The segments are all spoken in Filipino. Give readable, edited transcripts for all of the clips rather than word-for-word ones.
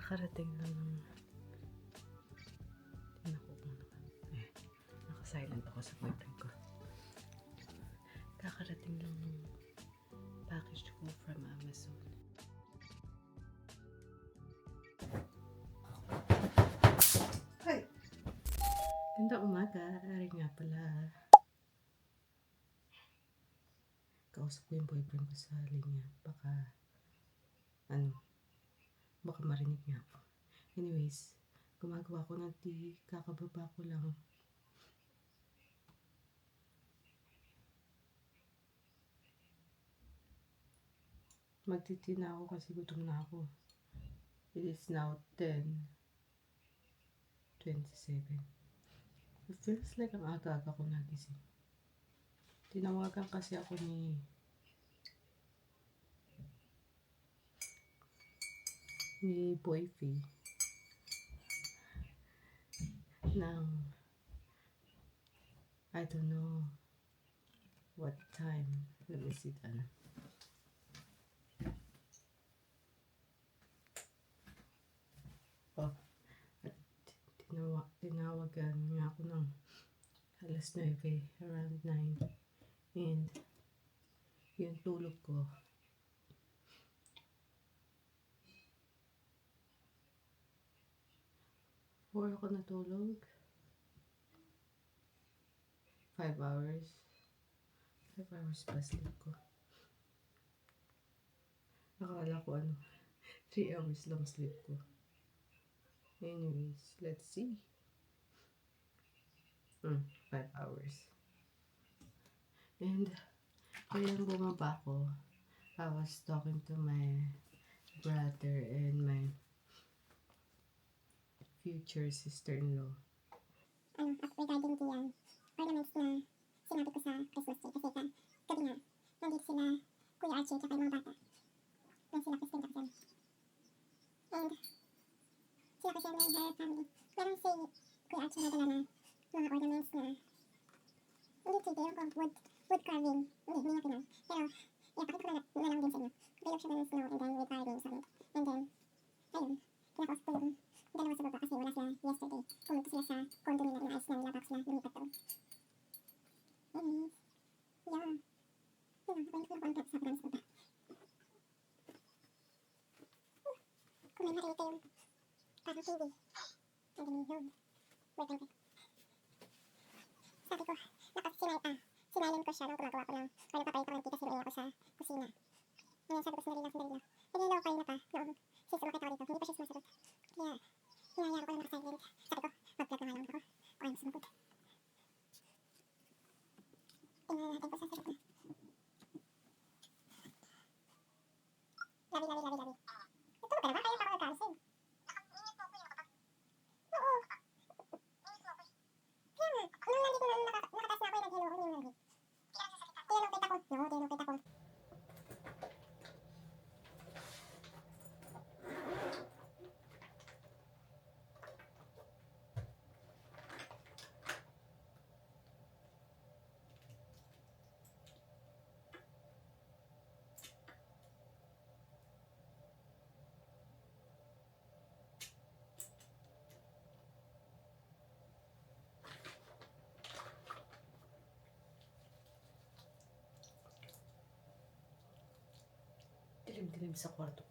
Kakarating lang ng... Tingnan ko kung naka-silent ako sa boyfriend ko. Kakarating lang ng package ko from Amazon. Hi! Ganda umaga. Ari nga pala. Kausap ko yung boyfriend ko sa linya. Baka marinig niya ako. Anyways, gumagawa ko ng tea. Kakababa ko lang. Magtitina ako kasi gutom na ako. It is now 10:27. It feels like ang aga-aga ko nagising. Tinawagan kasi ako ni Boyfie ng I don't know what time. Let me see that. Oh, at tinawagan nga ako ng alas 9, around 9. And yung tulog ko, 4 ako natulog. 5 hours. 5 hours pa sleep ko. Akala ko 3 hours lang sleep ko. Anyways, let's see. 5 hours. And kaya bumaba ko, I was talking to my brother and my future sister-in-law. Regarding the ornaments na sinabi ko sa Christmas tree. Kasi gabi nga, nandito sila Kuya Archie at yung mga bata. Doon sila Christine Jackson. And sila kasi and her family. Meron si Kuya Archie na dala na mga ornaments na hindi 3D, yung wood carving. Hindi niya pinag. Pero, pakita ko na lang din sa inyo. They look siya ng snow and then with carvings on it. And then, ayun, kinakausap ko yung dalawa sa baba kasi wala sila yesterday. Pumunta sila sa condo nila, inaayos na nila bago sila lumipat doon. Anyways, yeah. Yun lang, napainit ko lang konti sa promise baba. Kung may makita yung parang TV. And then yun, wait. Sabi ko, sinayin ko siya nung gumagawa ko ng, or nagpapalit ako ng tea kasi may ako sa kusina. Ngayon sabi ko sandali lang. Nililoko kayo na pa, noong since umakit ako dito, hindi pa siya sumasagot. Kaya, hinayaan ko lang naka-silent. Sabi ko, mag-vlog na nga lang ako. O ayaw sumagot. Tingnan natin kung sasagot na. Labi. Ito ka na ba? Kaya pa ako nagkalising. Oo. Kaya nga, nung nandito na nakataas na ako, nag-hello ako yung nandito. Tinanong kita ko. Dilim-dilim sa kwarto.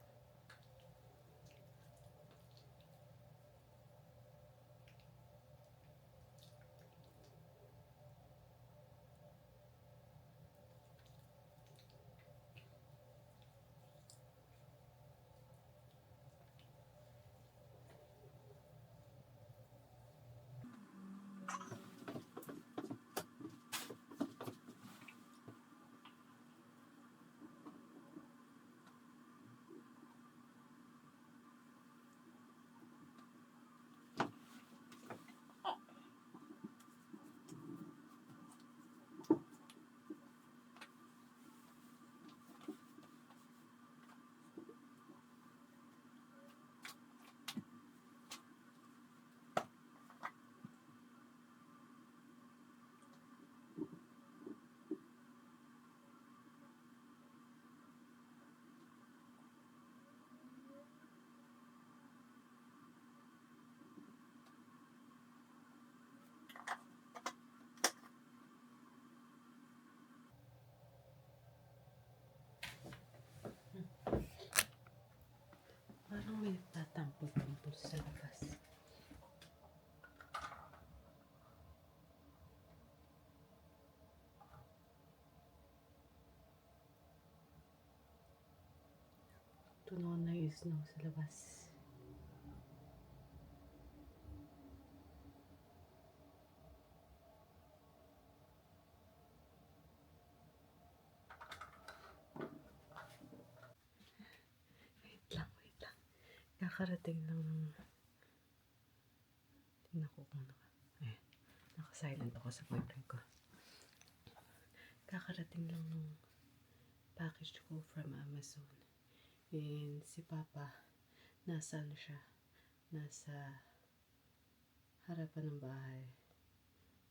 Tunaw na yung snow sa labas. Wait lang. Kakarating lang ng... Tingnan ko kung naka-silent ako sa boyfriend ko. Kakarating lang ng package ko from Amazon. And si Papa, nasa siya? Nasa harapan ng bahay.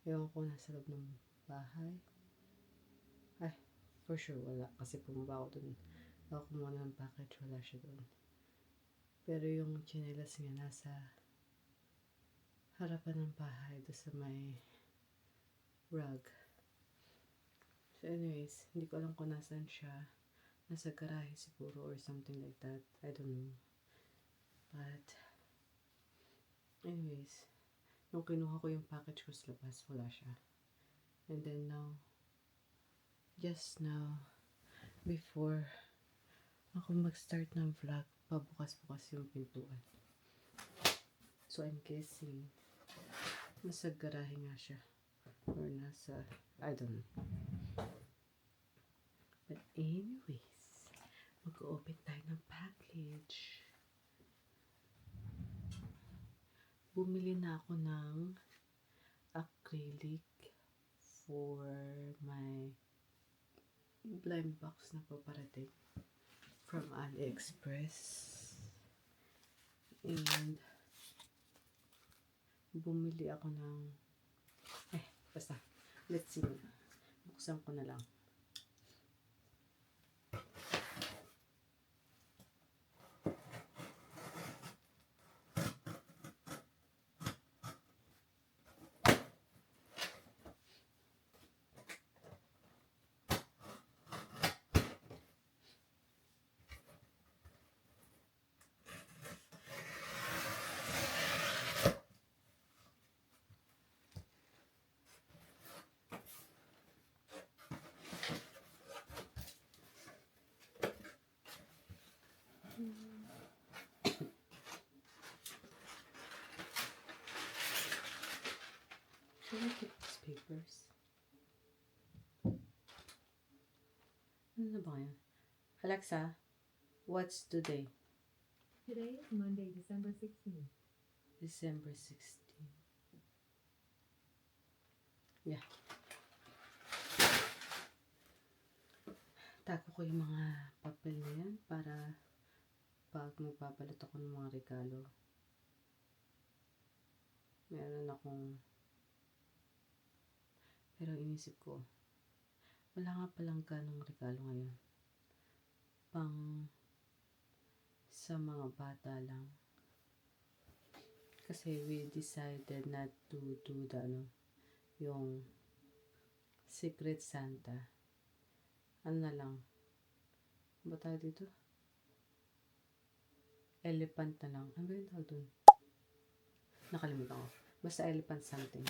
Ewan ko nasa loob ng bahay. Ay, for sure wala. Kasi pumaba ako dun. Ako kumuha ng package, wala siya dun. Pero yung chinelas niya nasa harapan ng bahay. Doon sa may rug. So anyways, hindi ko alam kung nasan siya. Nasa garahe siguro or something like that. I don't know. But, anyways, nung kinuha ko yung package ko sa labas, wala siya. And then now, just now, before ako mag-start ng vlog, pabukas-bukas yung pintuan. So, I'm guessing, nasa garahe nga siya. Or nasa, I don't know. But anyways, mag-open tayo ng package. Bumili na ako ng acrylic for my blind box na paparating from AliExpress. And bumili ako ng basta, let's see. Buksan ko na lang. Should I keep these papers? Ano na ba yan? Alexa, what's today? Today is Monday, December 16th. December 16. Yeah. Tago ko yung mga papel na yan para pag magpapalit ako ng mga regalo. Meron akong... Pero inisip ko, wala nga palang ganong regalo ngayon. Pang sa mga bata lang. Kasi we decided not to do the yung Secret Santa. Ano na lang. Ano ba tawag dito? Elephant na lang. Ano ba yung tawag dun? Nakalimutan ko. Basta elephant something.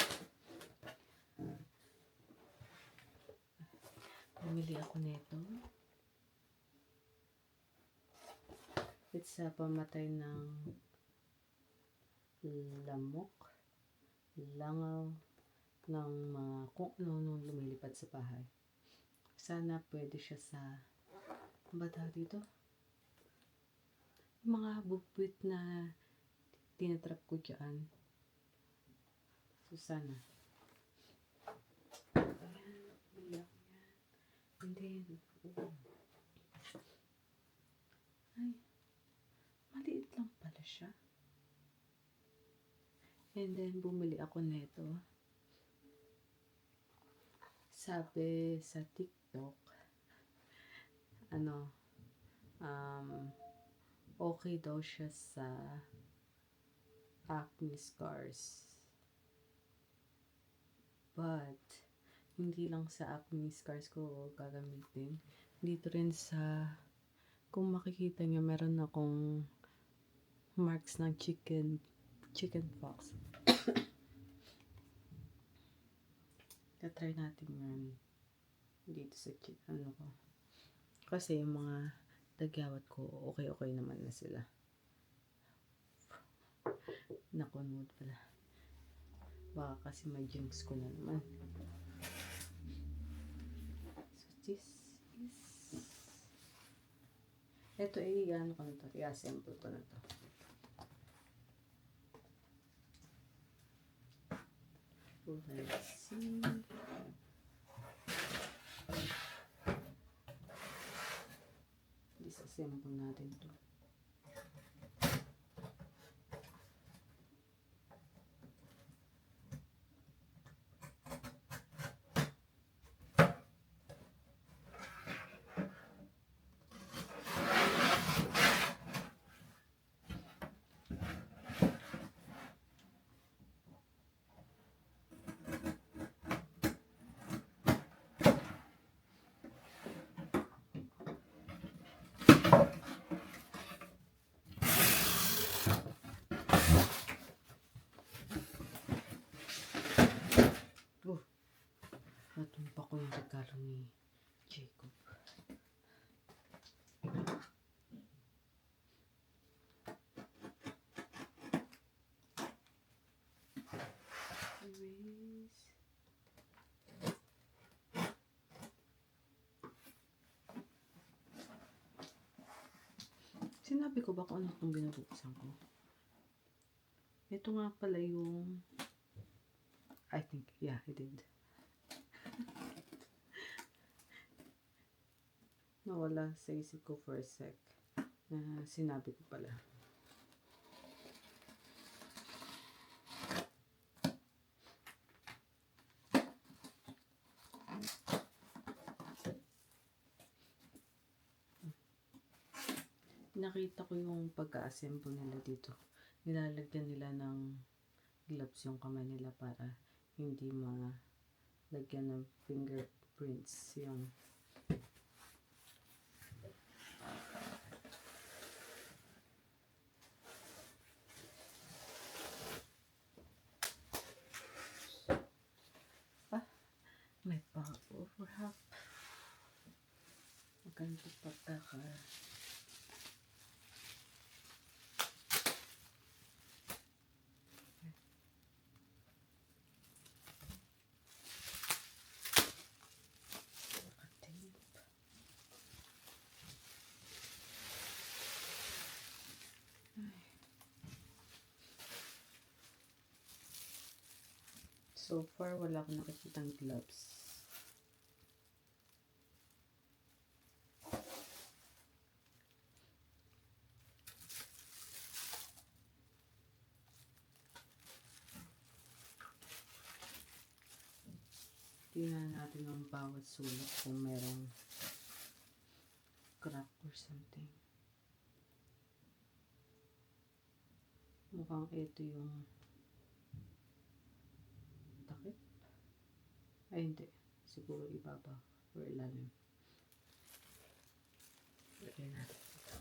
Bumili ako nito. It's pamatay ng lamok, langaw, ng mga kung ano lumilipad sa bahay. Sana pwede siya sa, ano ba tawag dito? Mga bubwit na tinatrap ko dyan. So sana. Ayan, bili ako yan. And then, ay, maliit lang pala siya. And then, bumili ako nito. Sabi sa TikTok, okay daw siya sa acne scars. But, hindi lang sa acne scars ko gagamitin. Dito rin sa, kung makikita nyo, meron akong marks ng chicken pox. Try natin yan dito sa chicken ko. Kasi yung mga dagyawat ko, okay naman na sila. Nakunod pala. Baka kasi may jinx ko na naman. So this is... Ito ano ko na to. I-assemble ko na to. So let's see. Disassemble natin to. Natumpa ko yung regalo ni Jacob. Erase. Sinabi ko ba kung ano itong binubuksan ko? Ito nga pala yung... I think, yeah, I did. Nawala sa isip ko for a sec na sinabi ko pala. Nakita ko yung pagka-assemble nila dito. Nilalagyan nila ng gloves yung kamay nila para hindi malagyan ng fingerprints yung may pa-overlap. Maganda pagkaka. So far, wala akong nakikitang gloves. Tingnan natin ang bawat sulat kung merong crack or something. Mukhang ito yung takip. Ay, hindi. Siguro ibaba or ilalim. Lagyan natin ito.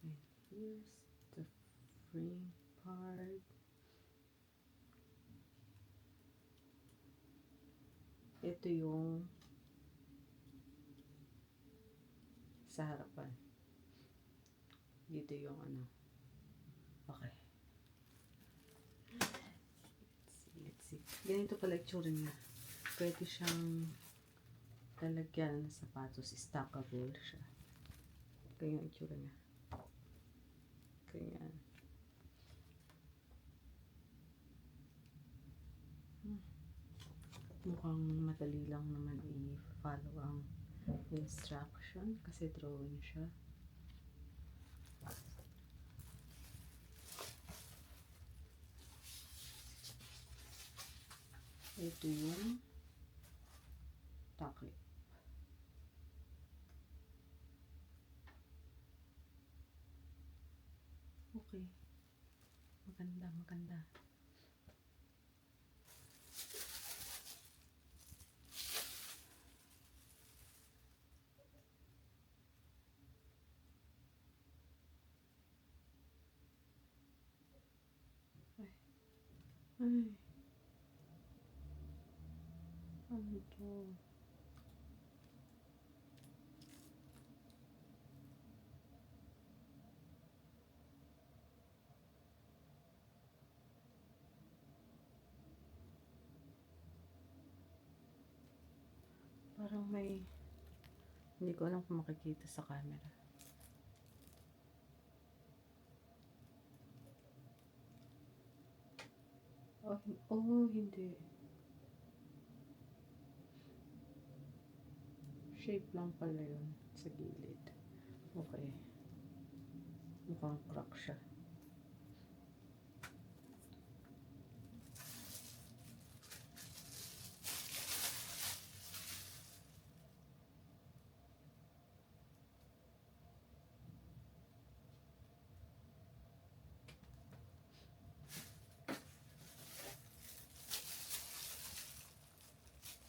And here's the frame part. Ito yung sa harapan. Dito yung ano. Okay. Let's see. Ganito pala itsura niya. Pwede siyang lalagyan ng sapatos. Stackable siya. Ganyan yung itsura niya. Ganyan. Mukhang madali lang naman i-follow ang instruction kasi drawing siya. Ito yung takip. Okay. Maganda, maganda. Ay. Ano to? Parang may, hindi ko alam kung makikita sa camera. Oh, hindi. Shape lang pala yun sa gilid. Okay. Mukhang crack siya.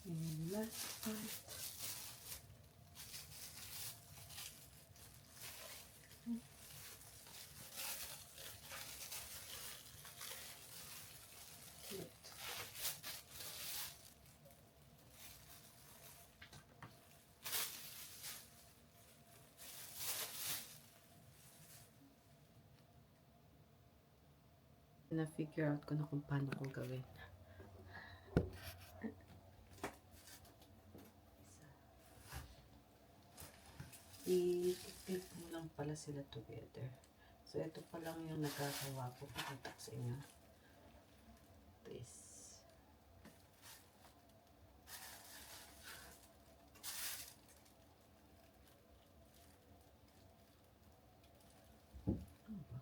And last part. Na-figure out ko na kung paano ko gawin. I-click mo lang pala sila together. So, ito pa lang yung nagkakawa ko. Pakita ko sa inyo. This. Ano ba?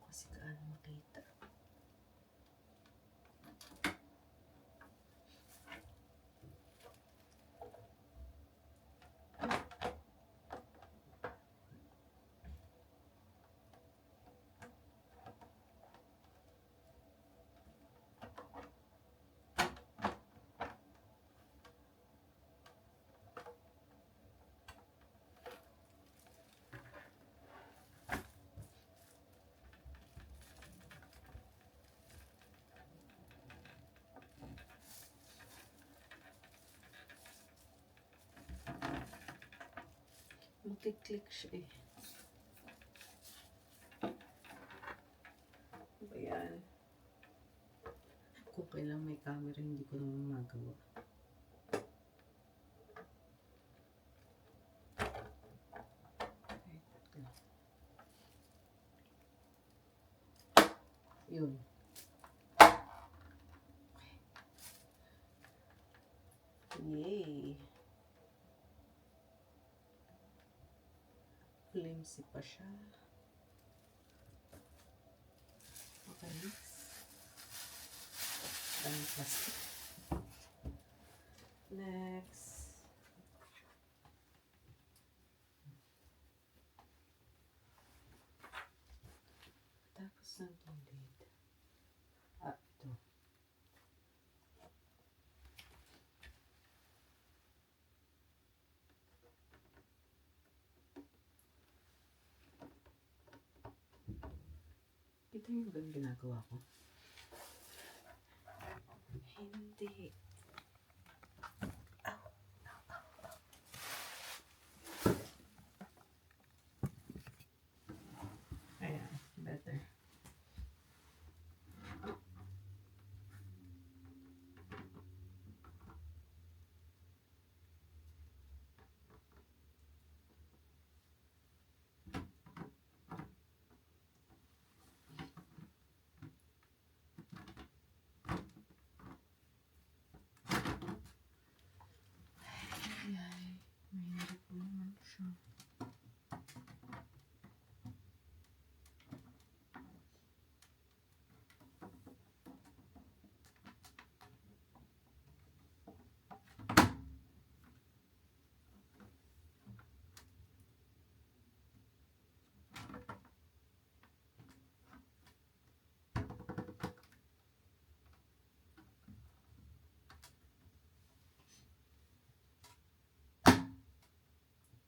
Kasi gaano makita. Magkiklik siya eh. Ano ba yan? Kung kailang may camera, hindi ko naman magawa. Yun. Yay! Flimsy pa siya. Okay, next. Daming plastic. Next. Tapos ang gilid. Ah, ito. Ito yung ginagawa ko. Hindi. Ow. Ow, ow, ow. Ayan, better. Ay, mahirap po naman siya.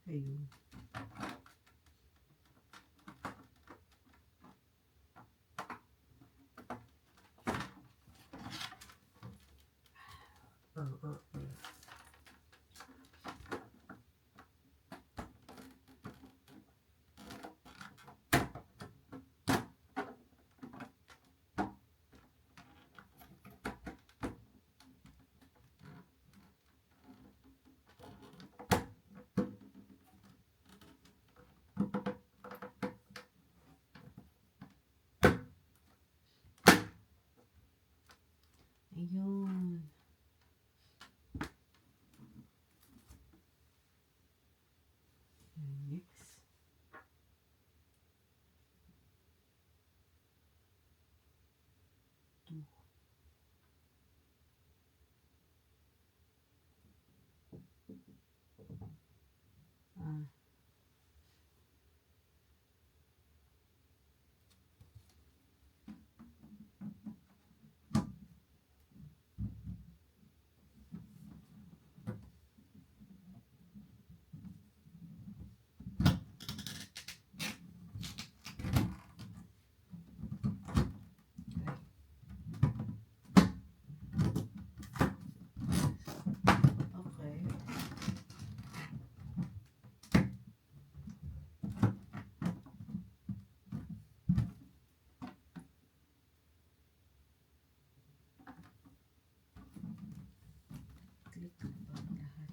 Ayun. Ayun. Next. Two. Ah. Okay. Click ko ba ang lahat?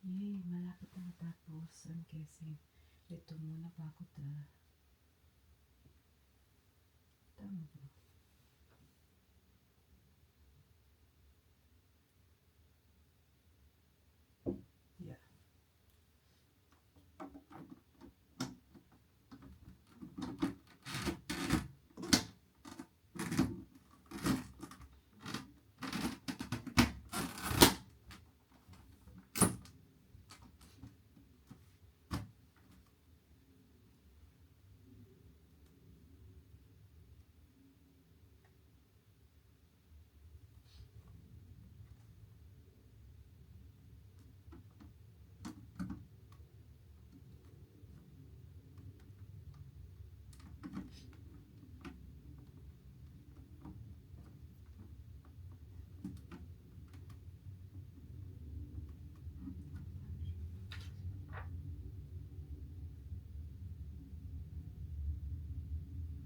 Yay, malapit na matapos ang casing. Ito muna bago tama ba? Yeah.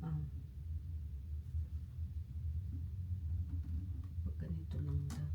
Ah. Pag ganito lang daw.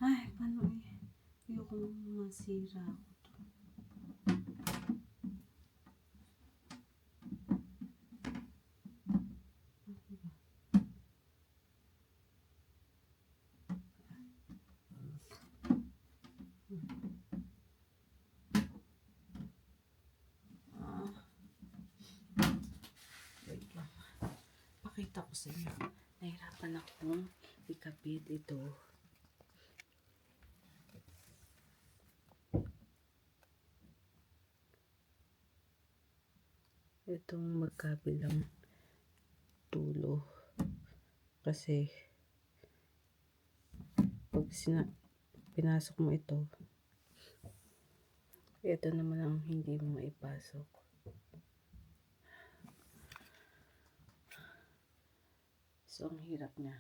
Ay, paano eh? Ayokong masira ako to. Ano ba? Ah, wait lang. Pakita ko sa inyo. Nahirapan akong ikabit ito. Itong magkabilang tulo. Kasi pag pinasok mo ito naman ang hindi mo maipasok. So, ang hirap niya.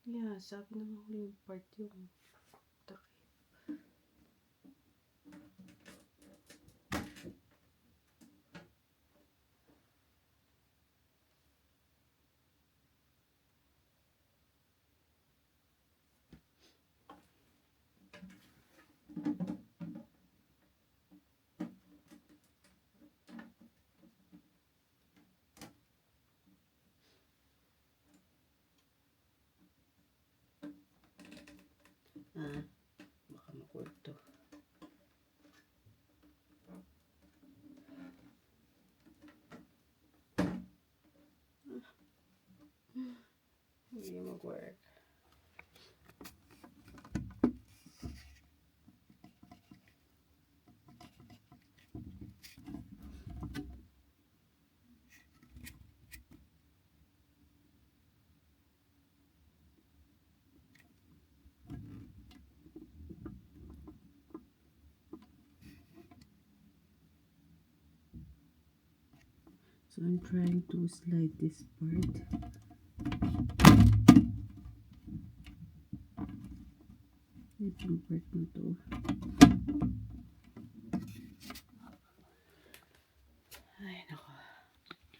Yeah, sabi ng huling part yung takip. Baka makulto. Hindi mag-work. So I'm trying to slide this part. Itong part na to. Ay, nako.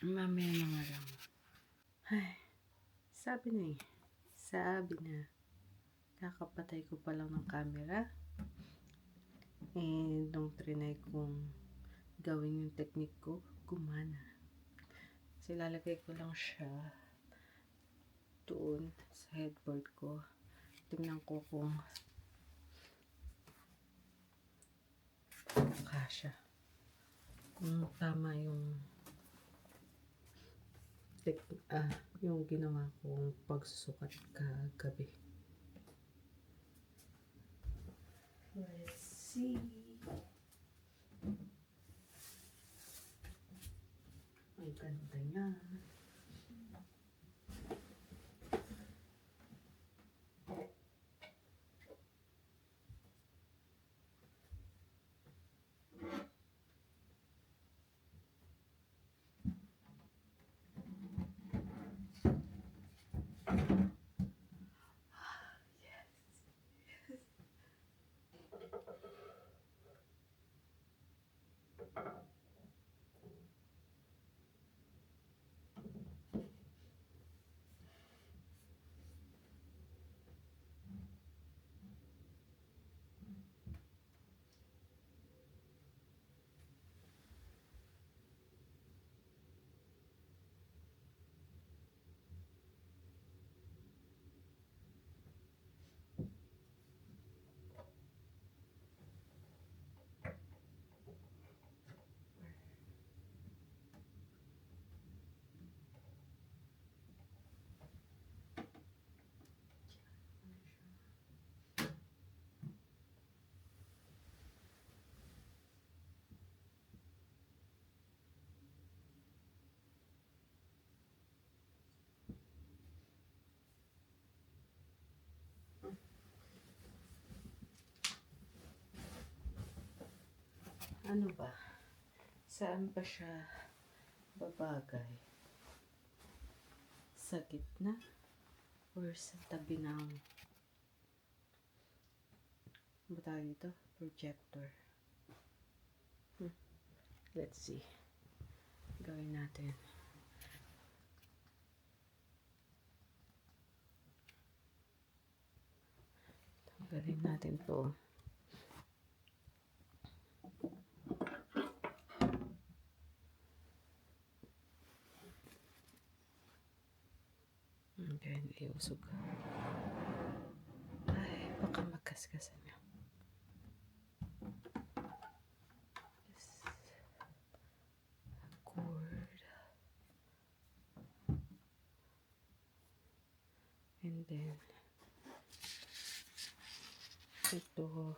Mamaya na nga lang. Ay, sabi na eh. Sabi na. Kakapatay ko pa lang ng camera. And nung trinay kong gawin yung technique ko, gumana. So, ilalagay ko lang siya doon sa headboard ko. Tingnan ko kung kasya. Kung tama yung yung ginawa kong pagsusukat kagabi. Let's see. Ay, ganda niya. Ano ba? Saan ba siya babagay? Sa gitna? Or sa tabi ng ano tawag dito? Projector. Let's see. Gawin natin. Tanggalin natin to. Okay, iusog. Ay, baka magkaskasan niya. Yes. Cord. And then, ito.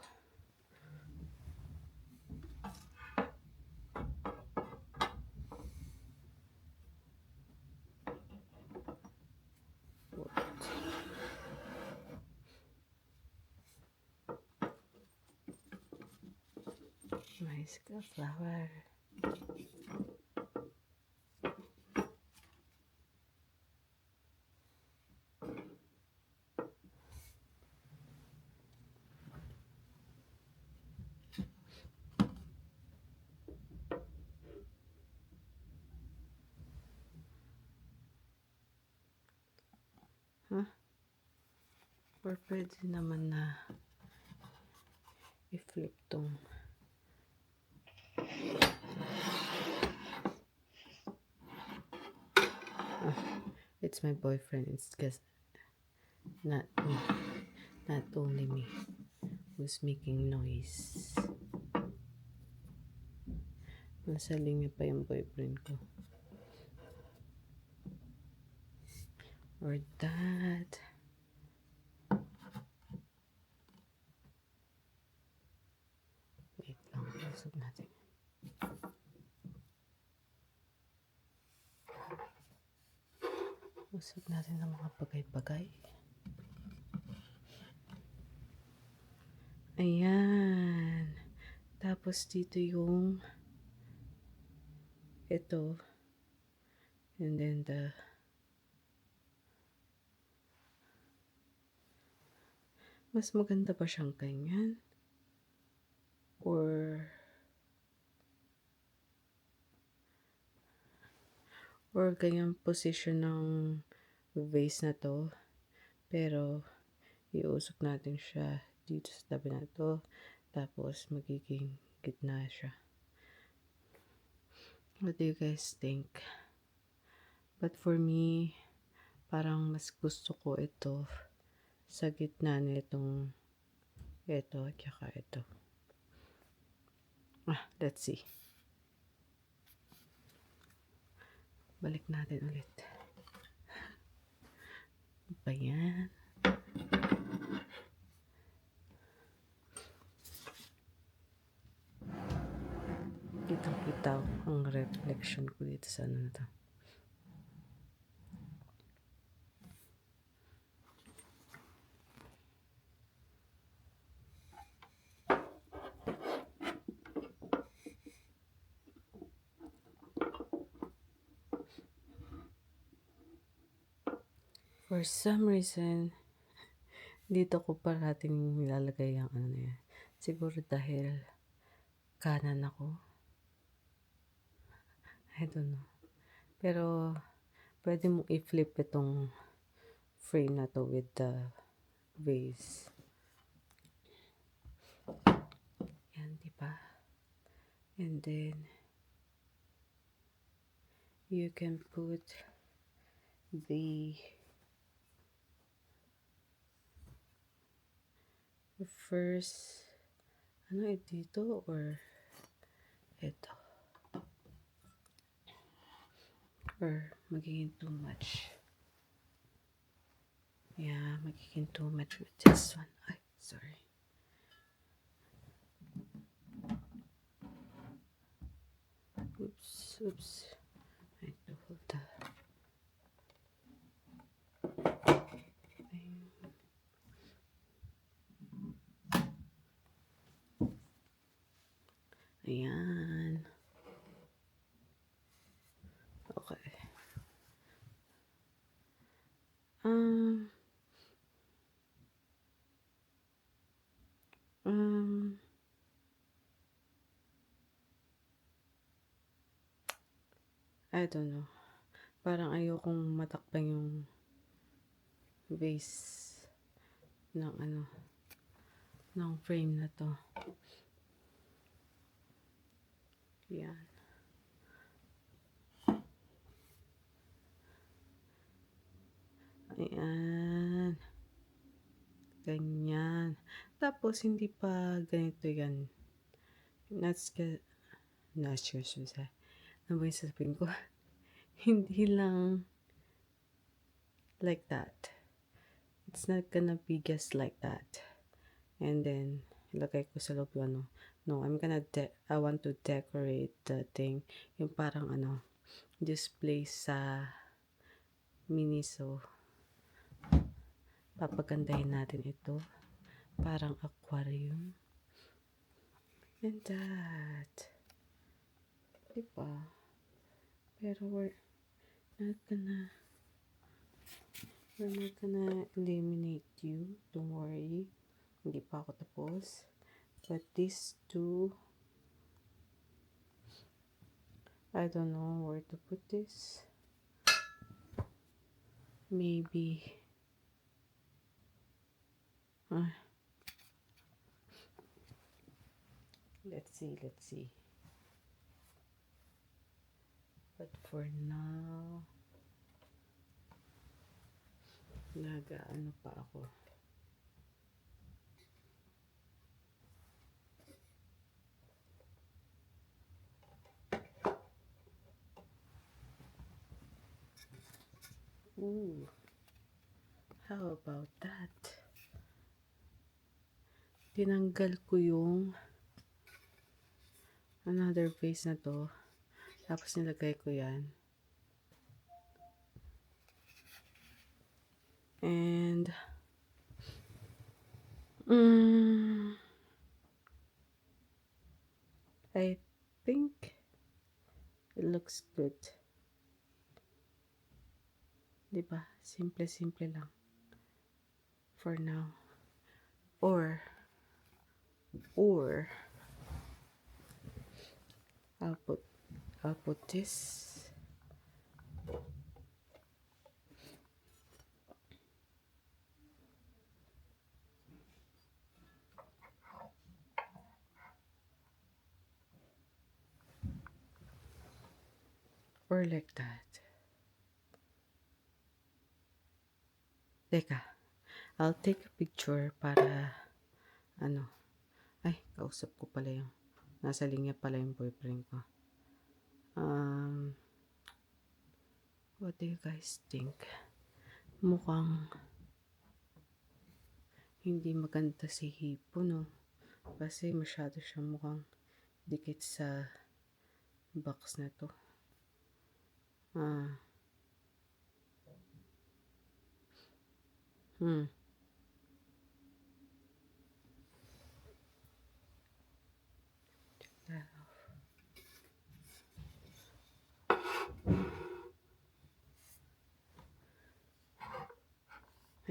Mais ka flower. Or pwede naman na i-flip tong it's my boyfriend. It's just not me. Not only me who's making noise. Nasa linya pa yung boyfriend ko. Or that. Wait lang. Usap natin. Usap natin ng mga bagay-bagay. Ayan. Tapos dito yung ito. And then mas maganda ba siyang ganyan? Or ganyang position ng vase na to. Pero, iusok natin siya dito sa tabi na to. Tapos, magiging gitna siya. What do you guys think? But for me, parang mas gusto ko ito sa gitna nitong ito at saka ito. Let's see. Balik natin ulit. Ba yan? Kitang-kita ang reflection ko dito sa ano na to. For some reason, dito ko parating nilalagay ang ano na yan. Siguro dahil kanan ako. I don't know. Pero, pwede mong i-flip itong frame na to with the vase. Yan, diba? And then, you can put the first, ano dito or ito. Or magiging too much. Yeah, magiging too much with this one. Ay, sorry. Oops. I have to hold the thing. Ayan. Okay. I don't know. Parang ayokong matakpan yung base ng ano, ng frame na to. Yan. Ayan. Ganyan. Tapos, hindi pa ganito yan. Not sure, Susa. Ano ba yung sasabihin ko? Hindi lang like that. It's not gonna be just like that. And then, ilagay ko sa loob yung ano. No, I want to decorate the thing. Yung parang ano, display sa Miniso. Papagandahin natin ito. Parang aquarium. And that. Diba? Pero we're not gonna eliminate you. Don't worry. Hindi pa ako tapos. But these two, I don't know where to put this. Maybe Ah. Let's see. But for now, nag-ano pa ako. Ooh, how about that? Tinanggal ko yung another vase na to. Tapos nilagay ko yan. And I think it looks good. Diba? Simple lang. For now. Or I'll put this. Or like that. Teka, I'll take a picture para ano. Ay, kausap ko pala yung nasa linya pala yung boyfriend ko. What do you guys think? Mukhang hindi maganda si Hipo, no? Kasi masyado siyang mukhang dikit sa box na to.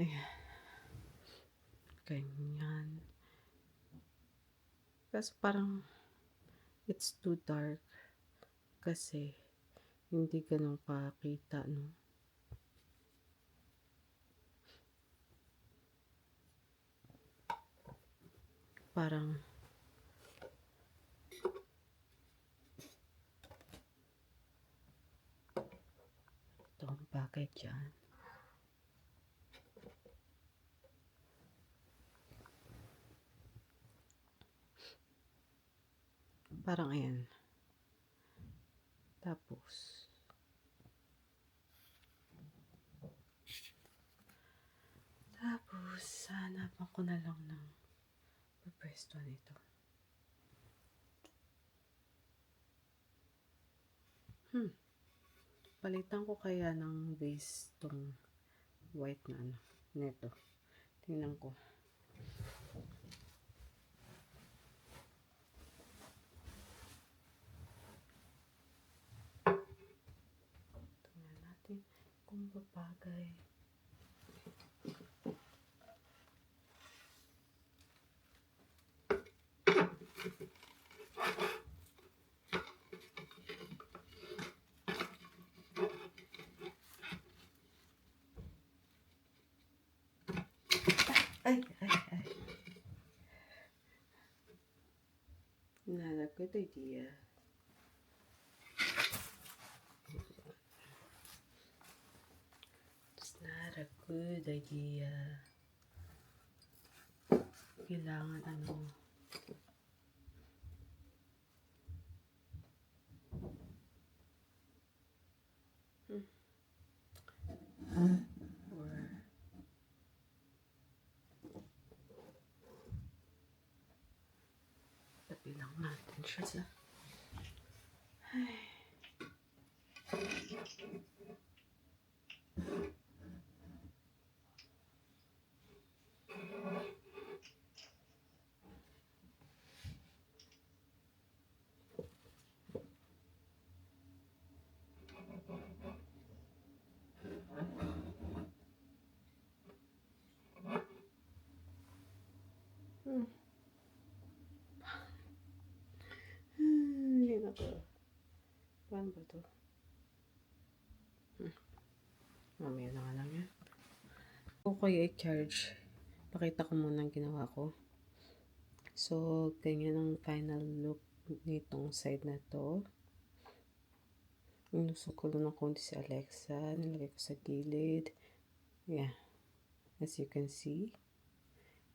Ayan. Ganyan. Kasi parang it's too dark. Kasi hindi ganun kakita, no? Parang ito ang bagay dyan. Parang ayan. Tapos hanapan ko na lang ng pwesto nito. Palitan ko kaya ng base tong white na ano, neto. Tingnan ko. Tingnan natin kung babagay. Ay. Not a good idea. It's not a good idea. Kailangan ano. Or tabi lang natin siya sa Hindi na to. Paano ba to? Mamaya na nga lang yan. Kung kaya i-charge Pakita ko muna ang ginawa ko. So, ganyan ang final look nitong side na to. Inusok ko lang ng konti si Alexa. Nilagay ko sa gilid. Yeah. As you can see.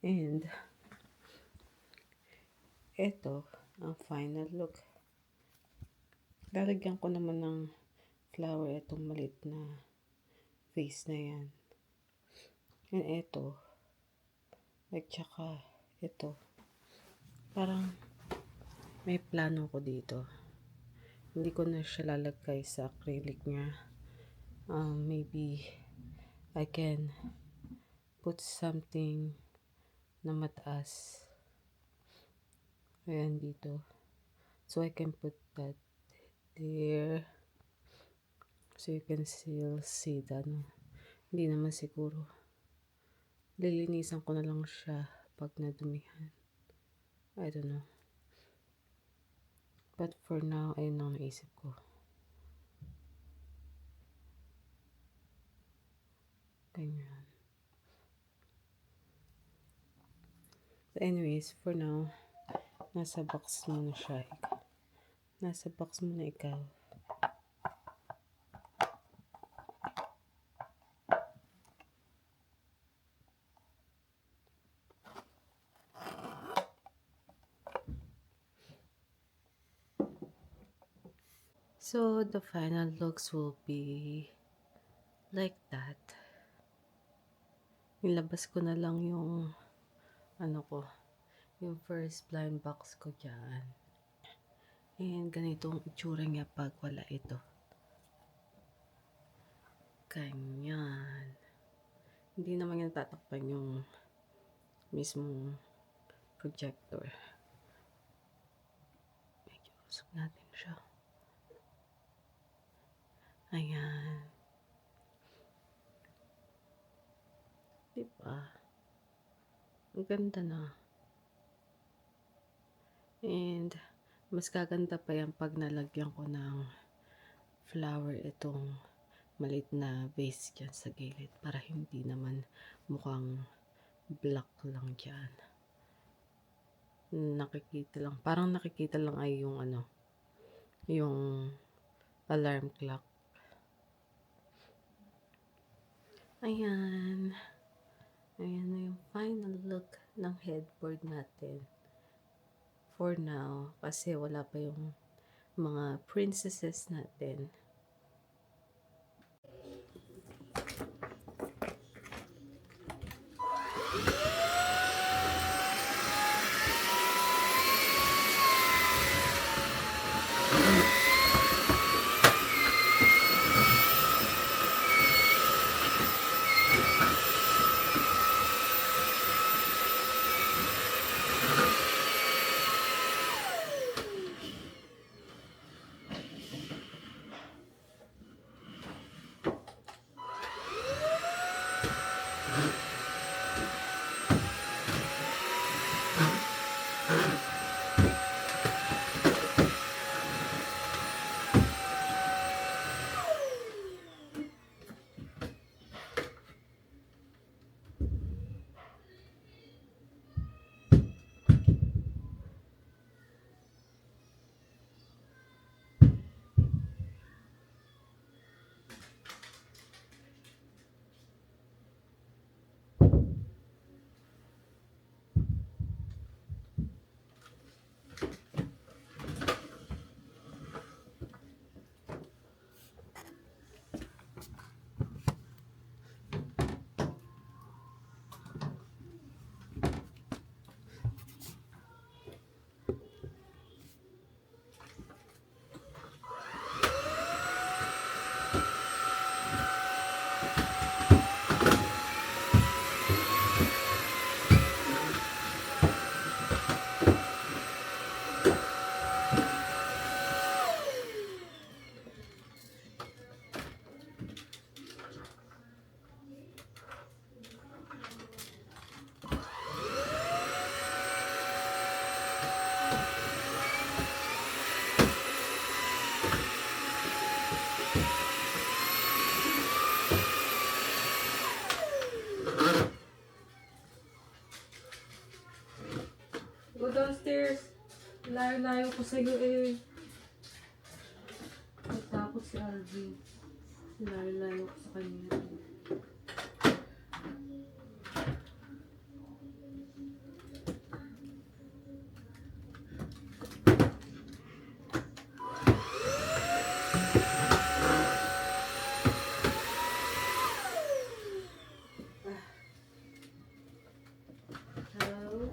And, eto, ang final look. Lalagyan ko naman ng flower itong maliit na face na yan. And eto, at saka ito. Parang may plano ko dito. Hindi ko na siya lalagay sa acrylic niya. Maybe I can put something na mataas. Ayan dito. So I can put that there. So you can still see that. No? Hindi naman siguro. Lilinisan ko na lang siya pag nadumihan. I don't know. But for now, ayun ang naisip ko. Ganyan. So anyways, for now, nasa box muna siya. Nasa box muna ikaw. So, the final looks will be like that. Nilabas ko na lang yung yung first blind box ko dyan. And ganito ang itsura niya pag wala ito. Ganyan. Hindi naman yung tatakpan yung mismong projector. Medyo usok natin siya. Ayan. Diba? Ang ganda na. And, mas gaganda pa yan pag nalagyan ko ng flower itong maliit na vase dyan sa gilid para hindi naman mukhang black lang dyan. Nakikita lang. Parang nakikita lang ay yung yung alarm clock. Ayan. Ayan na yung final look ng headboard natin. For now, kasi wala pa yung mga princesses natin. Layo-layo ko sa'yo eh. Natakot si Alvin. Layo-layo ko sa kanya. Hello?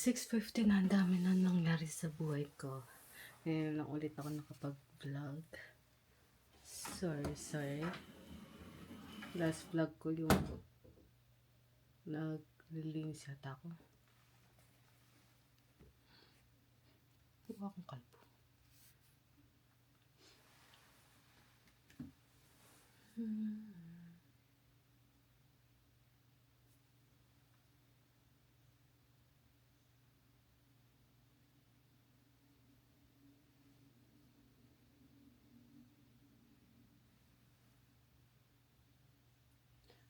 6:50 na, ang dami na nangyari sa buhay ko. Ngayon lang ulit ako nakapag-vlog. Sorry. Last vlog ko yung naglilinis yata ako. Mukha akong kalbo.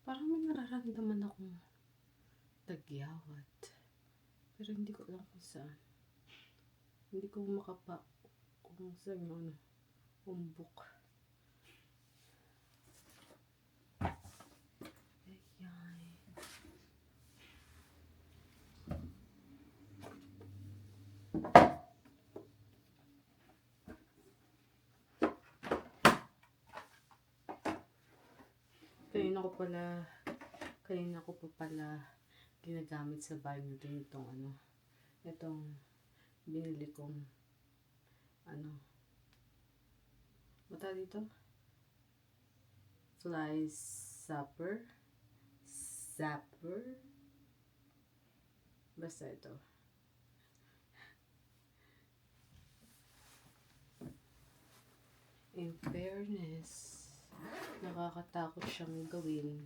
Parang may nararamdaman akong tagyawat. Pero hindi ko alam kung saan. Hindi ko makapa kung saan yung umbok. Ayan. Kanina ko pa pala ginagamit sa banyo din itong binili kong bata dito? Fly zapper? Basta ito. In fairness, nakakatakot siyang gawin.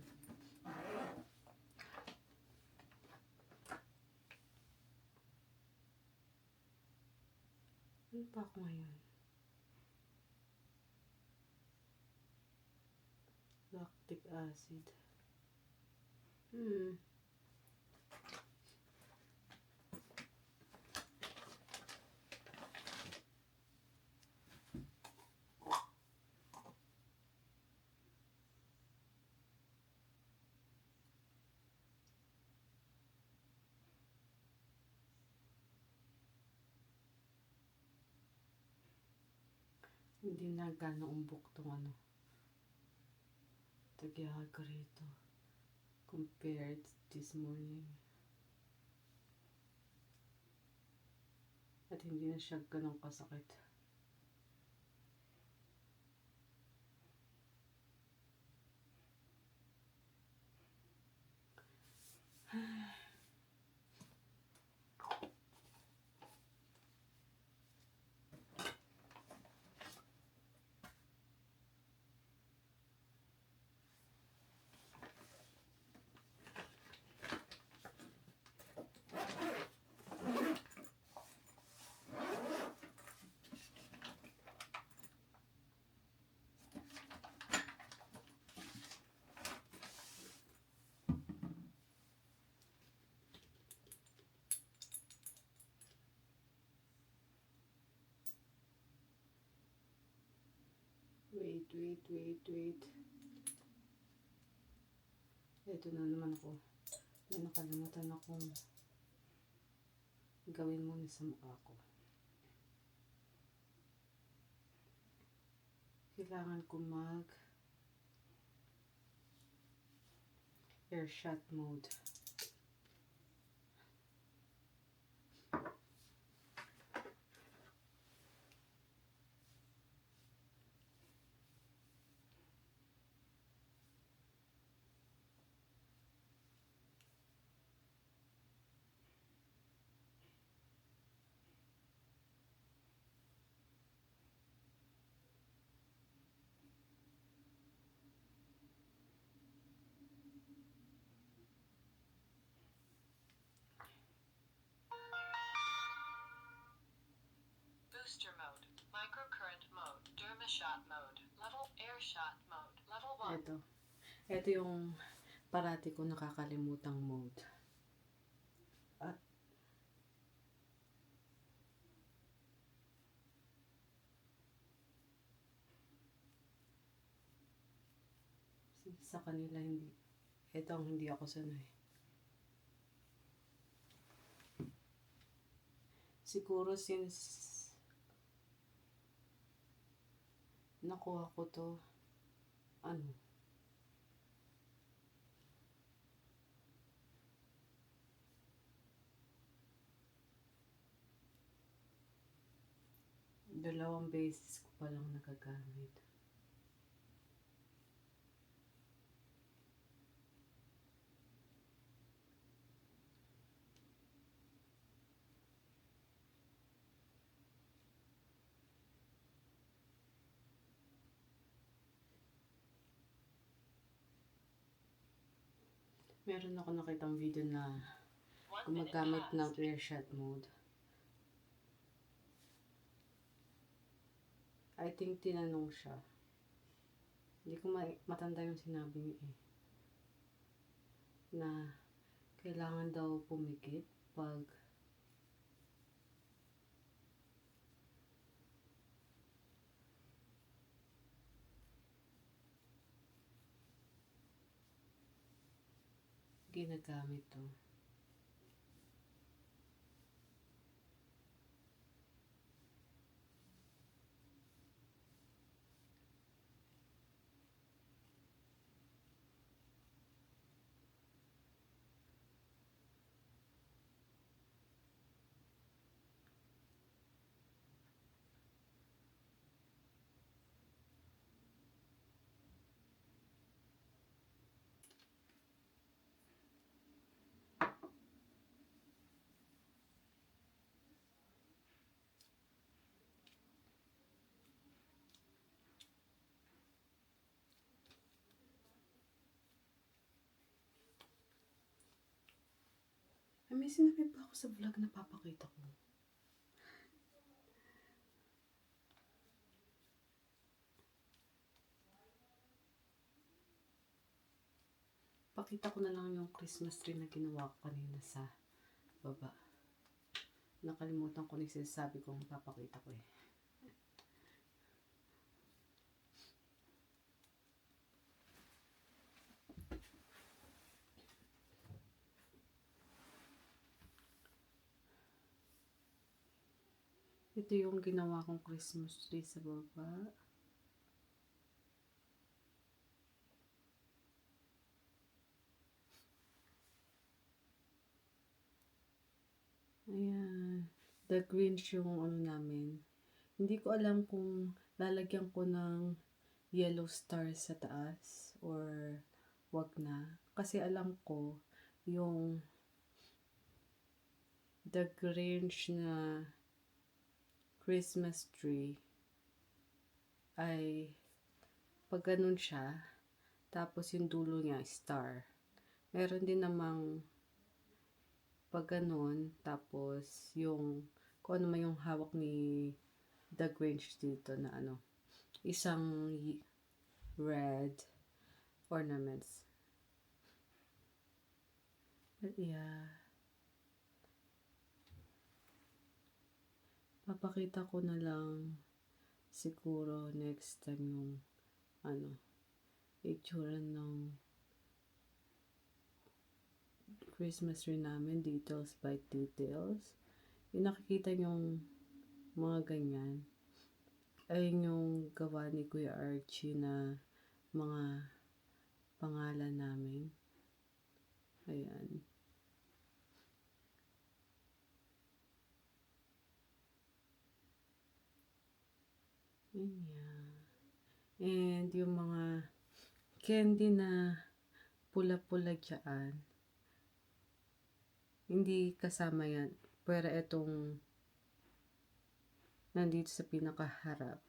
Ano pa ako ngayon? Lactic acid. Hindi na gano'ng umbok tong tagyawat ko rito compared this morning. At hindi na siya ganong kasakit. Wait. Ito na naman ako. May nakalimutan akong gawin muna sa mukha ko. Kailangan ko airshot mode. Booster mode, microcurrent mode, dermashot mode, level air shot mode, level 1. Ito yung parati ko nakakalimutang mode. At sa kanila ito ang hindi ako sanay. Siguro since nakuha ko to Dalawang beses ko palang nagagamit. Meron ako nakitang video na 1 minute gumagamit ng passed. earshot mode. I think tinanong siya. Hindi ko matanda yung sinabi niya eh. Na kailangan daw pumikit pag ginagamit to. Ay, may sinabi pa ako sa vlog na papakita ko. Pakita ko na lang yung Christmas tree na ginawa ko kanina sa baba. Nakalimutan ko na yung sinasabi kong papakita ko eh. Ito yung ginawa kong Christmas tree sa baba. Ayan. The Grinch yung ano namin. Hindi ko alam kung lalagyan ko ng yellow star sa taas or wag na. Kasi alam ko yung The Grinch na Christmas tree ay pag ganun siya, tapos yung dulo niya star. Meron din namang pag ganun, tapos yung kung ano man yung hawak ni The Grinch dito na ano, isang red ornaments. But yeah, papakita ko na lang siguro next time yung ano, itsura ng Christmas tree namin, details by details. Yung nakikita yung mga ganyan ay yung gawa ni Kuya Archie na mga pangalan namin. Ayan. Ayan. And yung mga candy na pula-pula dyan, hindi kasama yan. Pero itong nandito sa pinakaharap,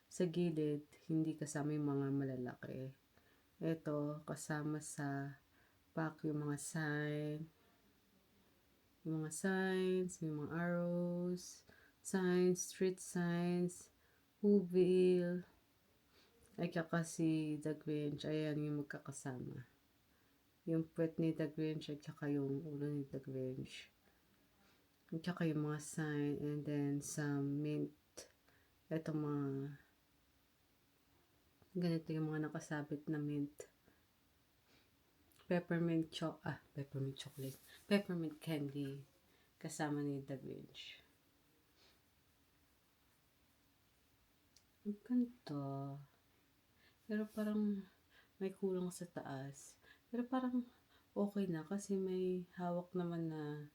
sa gilid, hindi kasama yung mga malalaki. Ito, kasama sa pack yung mga signs, yung mga arrows, signs, street signs, Whoville, ay kaka si The Grinch, ayan yung magkakasama. Yung puwet ni The Grinch at saka yung ulo ni The Grinch. At saka yung mga sign, and then some mint. Ito mga ganito yung mga nakasabit na mint. Peppermint chocolate. Peppermint candy kasama ni The Grinch. Ang ganda. Pero parang may kulang sa taas. Pero parang okay na kasi may hawak naman na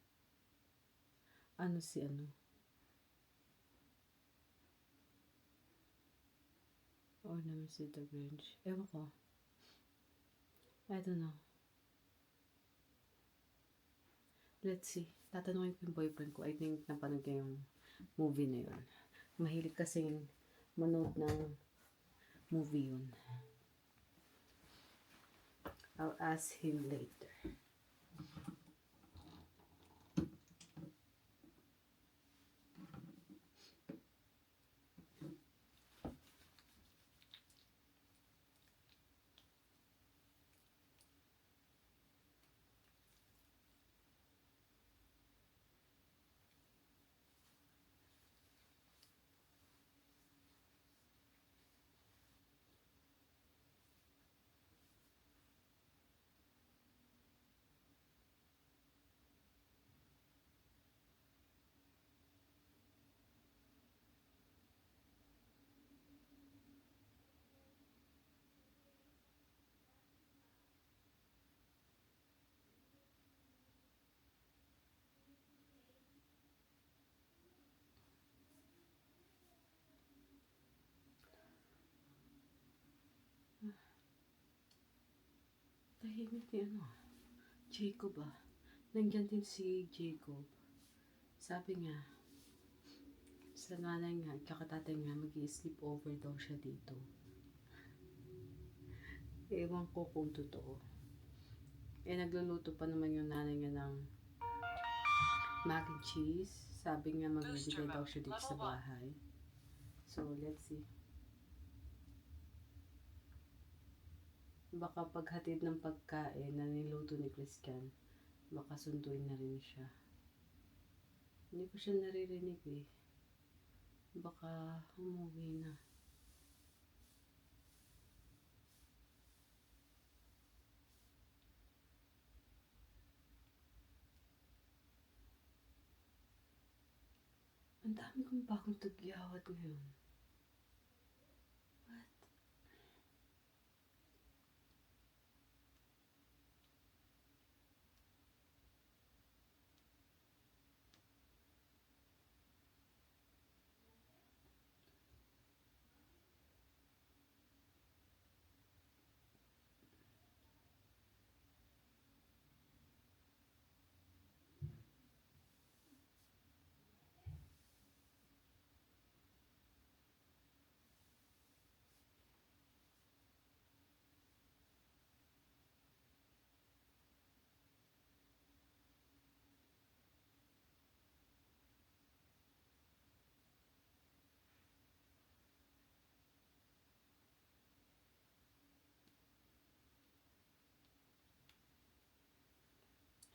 ano. Ornaments with the Grinch. Ewan ko. I don't know. Let's see. Tatanungin ko yung boyfriend ko. I think napanood niya yung movie na yun. Mahilig kasing manood ng movie yun. I'll ask him later. Tahimik ni Jacob Nandyan din si Jacob. Sabi nga, sa nanay nga, tsaka tatay nga, mag-i-sleep over daw siya dito. Ewan ko kung totoo. Nagluluto pa naman yung nanay nga ng mac and cheese. Sabi nga magbibigay daw siya dito sa bahay. So, let's see. Baka paghatid ng pagkain na niluto ni Christian, baka sunduin na rin siya. Hindi ko siya naririnig Baka umuwi na. Ang dami kong bagong tagyawat ngayon. What?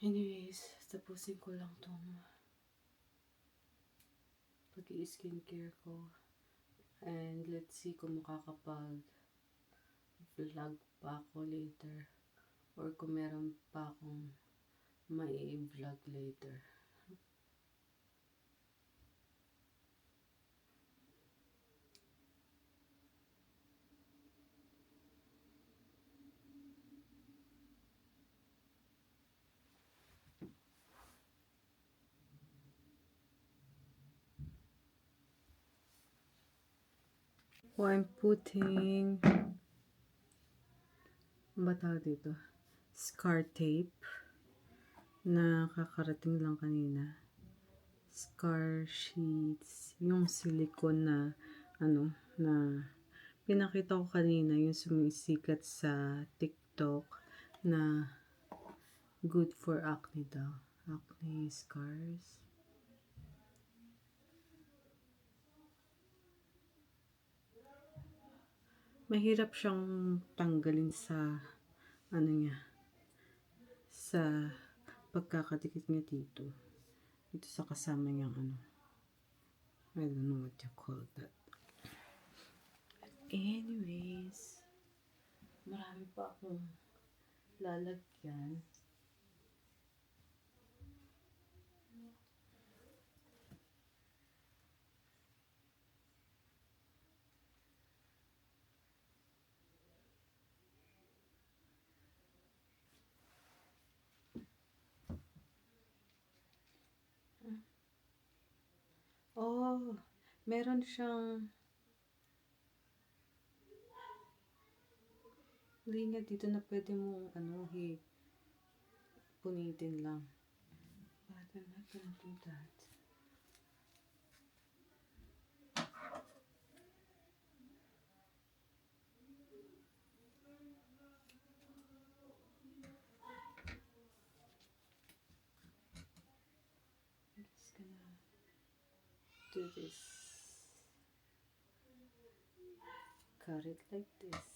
Anyways, tapusin ko lang tong pag-i-skincare ko. And let's see kung makakapag-vlog pa ako later. Or kung meron pa akong mai-vlog later. I'm putting ba tawag dito? Scar tape na kakarating lang kanina. Scar sheets, yung silicone na na pinakita ko kanina, yung sumisikat sa TikTok na good for acne daw. Acne scars. Mahirap siyang tanggalin sa sa pagkakadikit niya dito sa kasama niyang I don't know what you call that. Anyways, marami pa akong lalagyan. Oh, meron siyang linya dito na pwede mong punitin lang. But I'm not gonna do that. I'm just gonna do this. Cut it like this.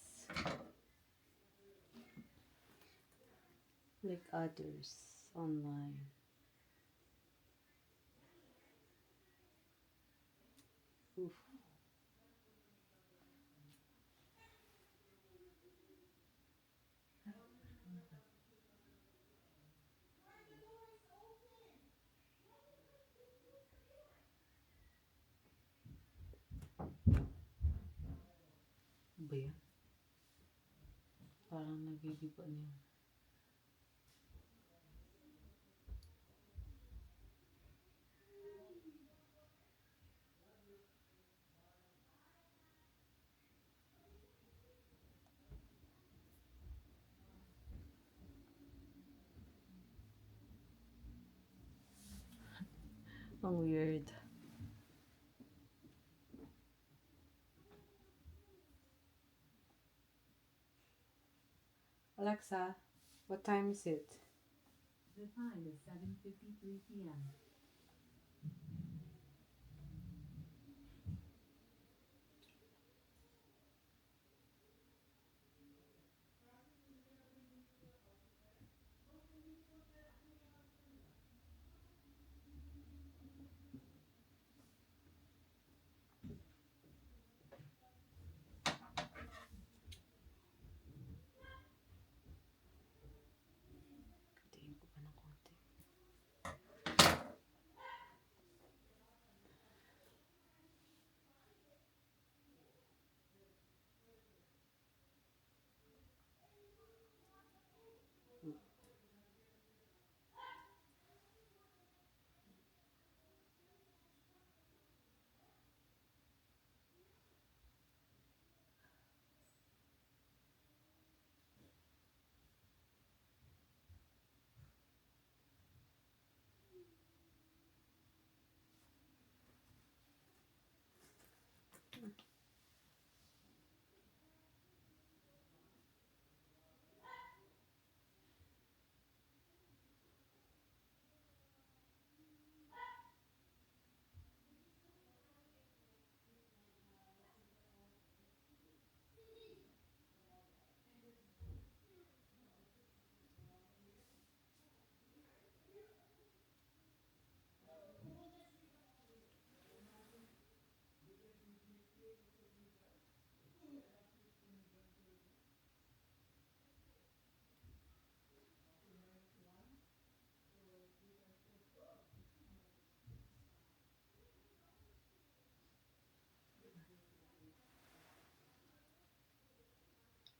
Like others online. Oof. Ba yan? Parang nagigiba na yun. Ang weird. Alexa, what time is it? The time is 7:53 p.m. Katiin ko pa ng konti.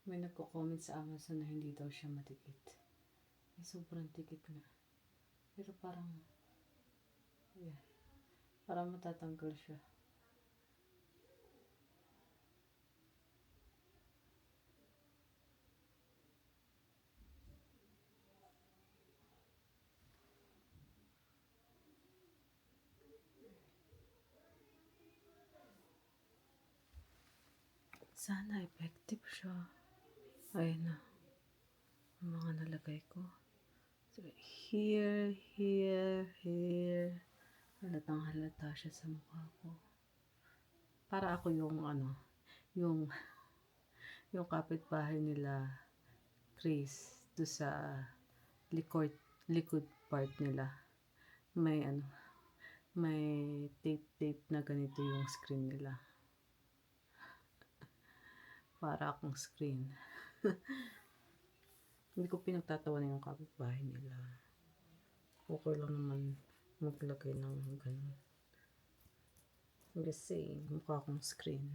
May nagko-comment sa Amazon na hindi daw siya matikit. Ay, sobrang tikit nga. Pero parang, yeah, parang matatanggal siya. Sana effective siya. Ayun na. Ang mga nalagay ko. So, here. Halatang halata siya sa mukha ko. Para ako yung kapitbahay nila, Chris, do sa likod part nila. May tape na ganito yung screen nila. Para akong screen. Hindi ko pinagtatawanan yung kapitbahay nila. Okay lang naman maglagay ng ganun. I'm just saying, mukha akong screen.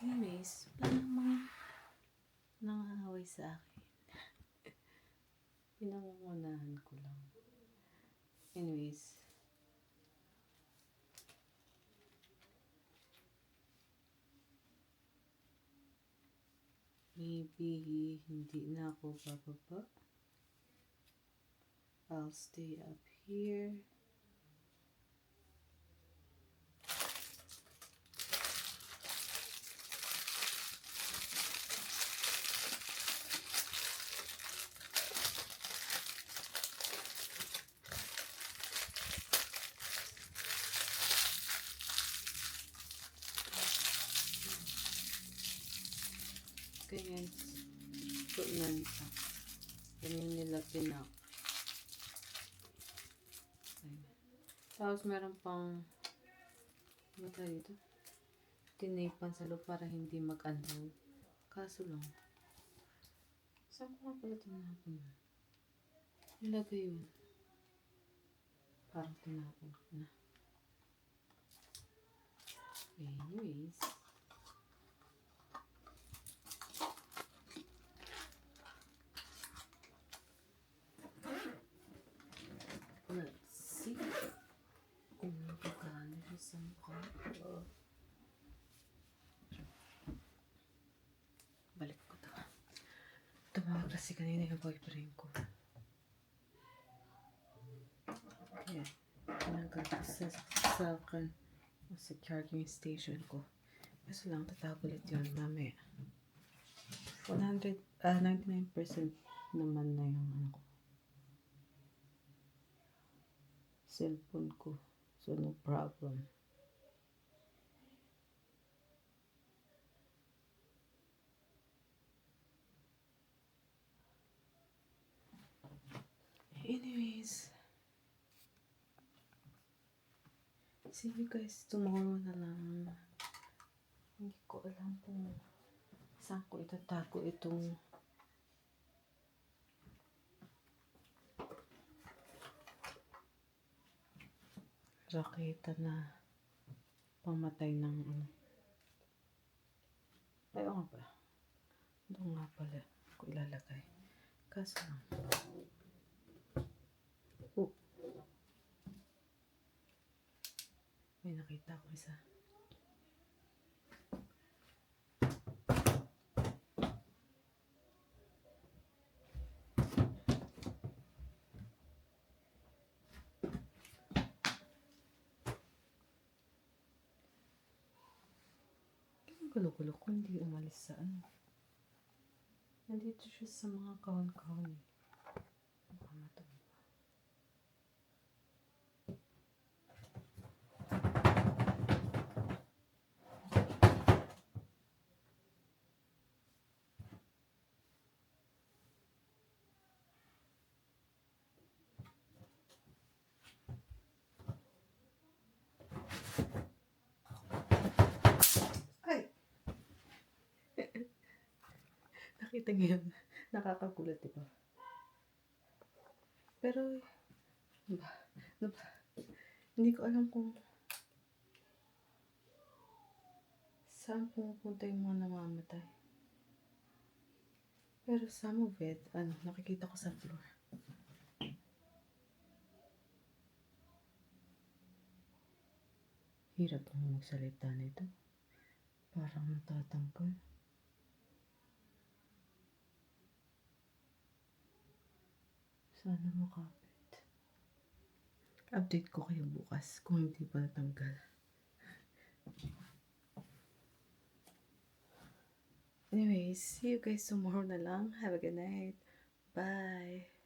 Anyways, wala namang nangangaway sa akin. Pinangungunahan ko lang. Anyways, maybe hindi na ako bababa. I'll stay up here. Ganyan. Ganyan siya. Ganyan nila pinak. Ayan. Tapos meron pang ano tayo dito? Tinapan sa loob para hindi mag-andaw. Kaso lang. Saan ko nga pala tinapon yun? Nilagay yun. Parang tinapon ko na. Anyways. Let's see kung magkakano siya sa mukha ko. Balik ko ito. Tumawag kasi kanina yung boyfriend ko. Kaya, pinagkakit sa akin sa charging station ko. Kaso lang, tatawag ulit yun mamaya. 99% naman na yung ano ko. Cellphone ko. So, no problem. Anyways. See you guys tomorrow na lang. Hindi ko alam kung saan ko itatago itong raketa na pamatay ng ano. Ay, oo nga pala. Doon nga pala ko ilalagay. Kaso lang. Oh. May nakita ko isa. Gulo-gulo ko hindi umalis sa ano. Nandito siya sa mga kahon-kahon eh. Baka matuloy pa. Ay! Nakita niyo yun? Nakakagulat, diba? Pero, ano ba? Hindi ko alam kung saan pumupunta yung mga namamatay. Pero some of it, nakikita ko sa floor. Hirap nang magsalita nito. Parang natatanggal. Sana makapit. Update ko kayo bukas kung hindi pa natanggal. Anyways, see you guys tomorrow na lang. Have a good night. Bye!